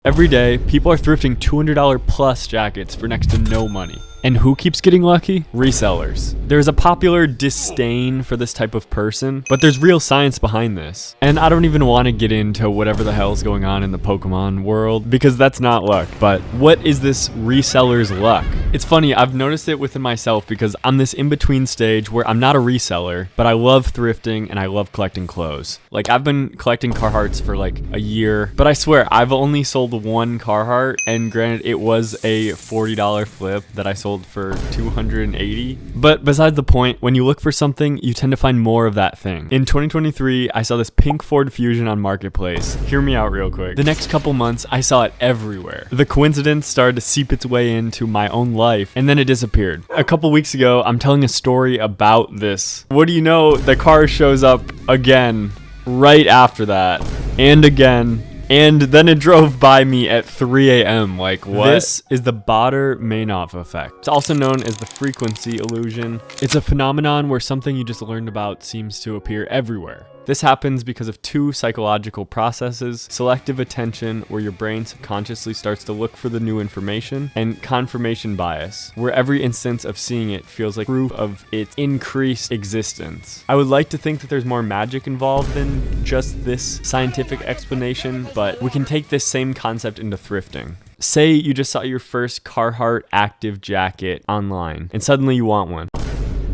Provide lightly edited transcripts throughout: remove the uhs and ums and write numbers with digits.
Every day, people are thrifting $200 plus jackets for next to no money. And who keeps getting lucky? Resellers. There's a popular disdain for this type of person, but there's real science behind this. And I don't even want to get into whatever the hell's going on in the Pokemon world, because that's not luck. But what is this reseller's luck? It's funny, I've noticed it within myself because I'm this in-between stage where I'm not a reseller, but I love thrifting and I love collecting clothes. Like, I've been collecting Carhartts for like a year, but I swear, I've only sold one Carhartt, and granted, it was a $40 flip that I sold for $280. But besides the point, when you look for something, you tend to find more of that thing. In 2023, I saw this pink Ford Fusion on Marketplace. Hear me out real quick. The next couple months, I saw it everywhere. The coincidence started to seep its way into my own life, and then it disappeared. A couple weeks ago, I'm telling a story about this. What do you know? The car shows up again right after that, and again. And then it drove by me at 3 a.m. Like, what? This is the Bader-Meinhof effect. It's also known as the frequency illusion. It's a phenomenon where something you just learned about seems to appear everywhere. This happens because of two psychological processes: selective attention, where your brain subconsciously starts to look for the new information, and confirmation bias, where every instance of seeing it feels like proof of its increased existence. I would like to think that there's more magic involved than just this scientific explanation, but we can take this same concept into thrifting. Say you just saw your first Carhartt active jacket online, and suddenly you want one.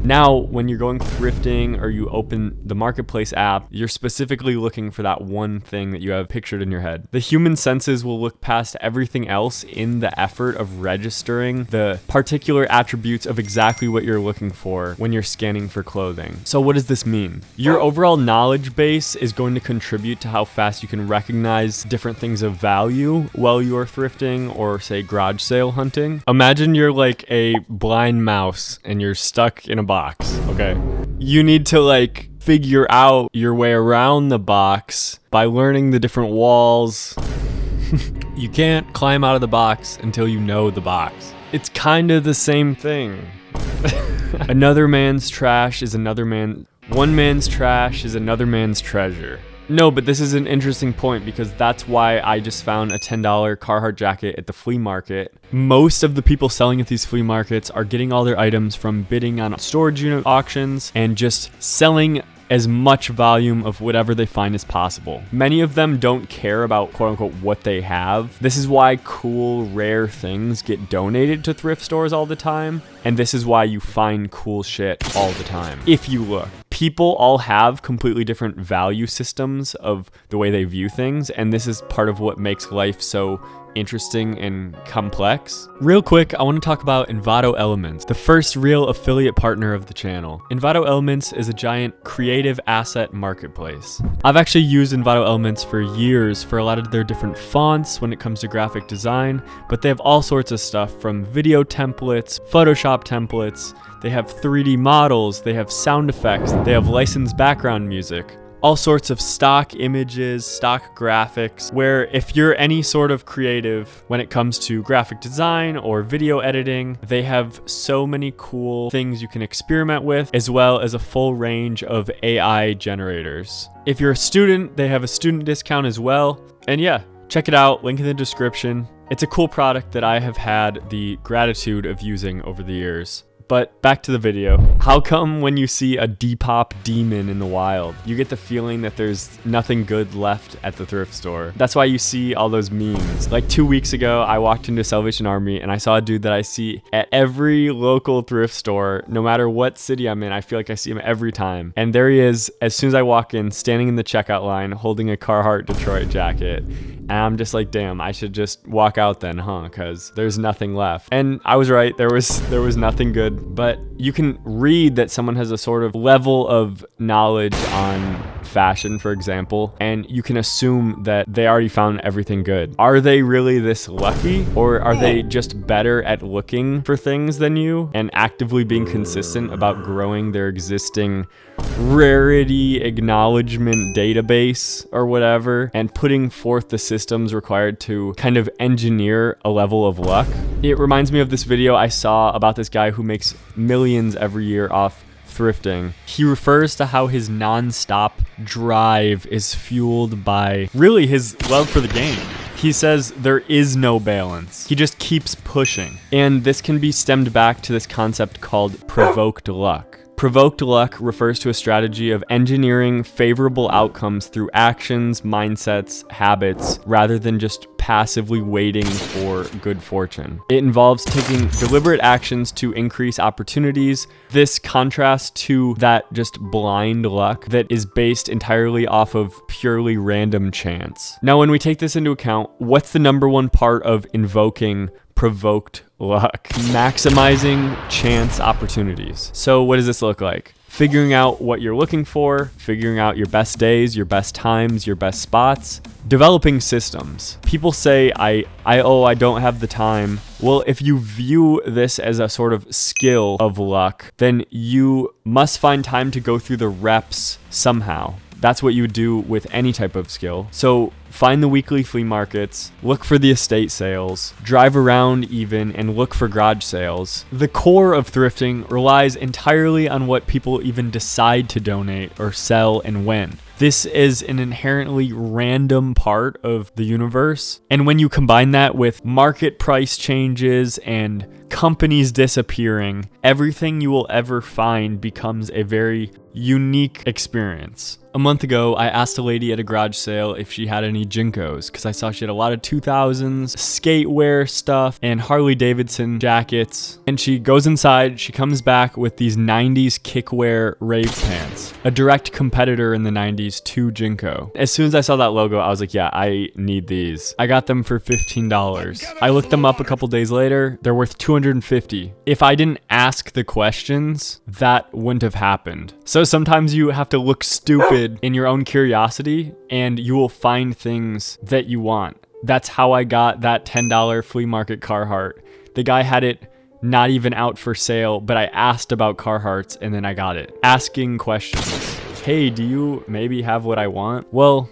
Now, when you're going thrifting or you open the Marketplace app, you're specifically looking for that one thing that you have pictured in your head. The human senses will look past everything else in the effort of registering the particular attributes of exactly what you're looking for when you're scanning for clothing. So what does this mean? Your overall knowledge base is going to contribute to how fast you can recognize different things of value while you're thrifting or, say, garage sale hunting. Imagine you're like a blind mouse and you're stuck in a box, okay? You need to like figure out your way around the box by learning the different walls. You can't climb out of the box until you know the box. It's kind of the same thing. Another man's trash is another man. One man's trash is another man's treasure. No, but this is an interesting point because that's why I just found a $10 Carhartt jacket at the flea market. Most of the people selling at these flea markets are getting all their items from bidding on storage unit auctions and just selling as much volume of whatever they find as possible. Many of them don't care about quote unquote what they have. This is why cool, rare things get donated to thrift stores all the time. And this is why you find cool shit all the time, if you look. People all have completely different value systems of the way they view things, and this is part of what makes life so interesting and complex. Real quick, I want to talk about Envato Elements, the first real affiliate partner of the channel. Envato Elements is a giant creative asset marketplace. I've actually used Envato Elements for years for a lot of their different fonts when it comes to graphic design, but they have all sorts of stuff from video templates, Photoshop templates, they have 3D models, they have sound effects, they have licensed background music. All sorts of stock images, stock graphics, where if you're any sort of creative when it comes to graphic design or video editing, they have so many cool things you can experiment with, as well as a full range of AI generators. If you're a student, they have a student discount as well. And yeah, check it out, link in the description. It's a cool product that I have had the gratitude of using over the years. But back to the video. How come when you see a Depop demon in the wild, you get the feeling that there's nothing good left at the thrift store? That's why you see all those memes. Like 2 weeks ago, I walked into Salvation Army and I saw a dude that I see at every local thrift store, no matter what city I'm in. I feel like I see him every time. And there he is, as soon as I walk in, standing in the checkout line, holding a Carhartt Detroit jacket. And I'm just like, damn, I should just walk out then, huh? Because there's nothing left. And I was right, there was nothing good. But you can read that someone has a sort of level of knowledge on fashion, for example, and you can assume that they already found everything good. Are they really this lucky, or are they just better at looking for things than you and actively being consistent about growing their existing rarity acknowledgement database or whatever, and putting forth the systems required to kind of engineer a level of luck? It reminds me of this video I saw about this guy who makes millions every year off thrifting. He refers to how his non-stop drive is fueled by really his love for the game. He says there is no balance. He just keeps pushing. And this can be stemmed back to this concept called provoked luck. Provoked luck refers to a strategy of engineering favorable outcomes through actions, mindsets, habits, rather than just passively waiting for good fortune. It involves taking deliberate actions to increase opportunities. This contrasts to that just blind luck that is based entirely off of purely random chance. Now, when we take this into account, what's the number one part of invoking provoked luck? Maximizing chance opportunities. So what does this look like? Figuring out what you're looking for, figuring out your best days, your best times, your best spots, developing systems. People say, I don't have the time. Well, if you view this as a sort of skill of luck, then you must find time to go through the reps somehow. That's what you would do with any type of skill. So find the weekly flea markets, look for the estate sales, drive around even, and look for garage sales. The core of thrifting relies entirely on what people even decide to donate or sell and when. This is an inherently random part of the universe. And when you combine that with market price changes and companies disappearing, everything you will ever find becomes a very unique experience. A month ago, I asked a lady at a garage sale if she had any Jinkos, because I saw she had a lot of 2000s skatewear stuff and Harley Davidson jackets. And she goes inside, she comes back with these 90s kickwear rave pants, a direct competitor in the 90s to Jinko. As soon as I saw that logo, I was like, yeah, I need these. I got them for $15. I looked them up a couple days later. They're worth $250. If I didn't ask the questions, that wouldn't have happened. So sometimes you have to look stupid in your own curiosity and you will find things that you want. That's how I got that $10 flea market Carhartt. The guy had it not even out for sale, but I asked about Carhartts and then I got it. Asking questions. Hey, do you maybe have what I want? Well,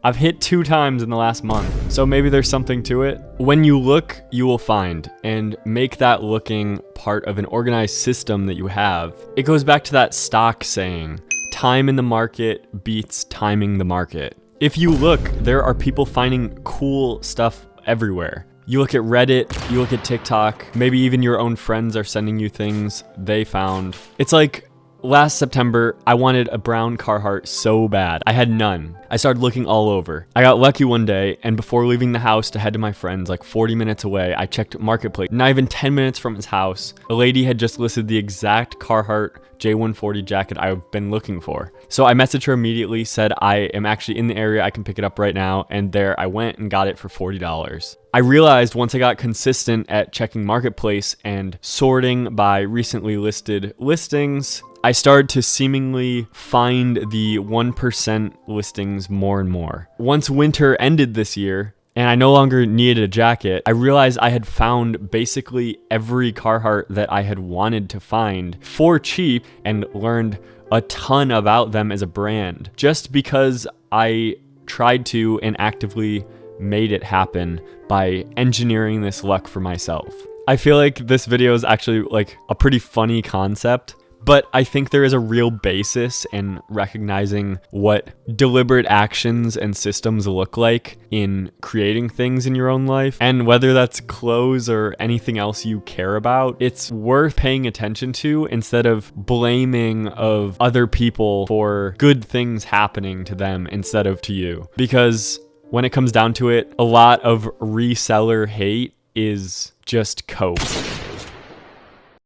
I've hit 2 times in the last month, so maybe there's something to it. When you look, you will find, and make that looking part of an organized system that you have. It goes back to that stock saying, time in the market beats timing the market. If you look, there are people finding cool stuff everywhere. You look at Reddit, you look at TikTok, maybe even your own friends are sending you things they found. It's like, last September, I wanted a brown Carhartt so bad. I had none. I started looking all over. I got lucky one day, and before leaving the house to head to my friend's, like 40 minutes away, I checked Marketplace. Not even 10 minutes from his house, a lady had just listed the exact Carhartt J140 jacket I've been looking for. So I messaged her immediately, said I am actually in the area, I can pick it up right now, and there I went and got it for $40. I realized once I got consistent at checking Marketplace and sorting by recently listed listings, I started to seemingly find the 1% listings more and more. Once winter ended this year, and I no longer needed a jacket, I realized I had found basically every Carhartt that I had wanted to find for cheap and learned a ton about them as a brand just because I tried to and actively made it happen by engineering this luck for myself. I feel like this video is actually like a pretty funny concept, but I think there is a real basis in recognizing what deliberate actions and systems look like in creating things in your own life. And whether that's clothes or anything else you care about, it's worth paying attention to instead of blaming of other people for good things happening to them instead of to you. Because when it comes down to it, a lot of reseller hate is just cope.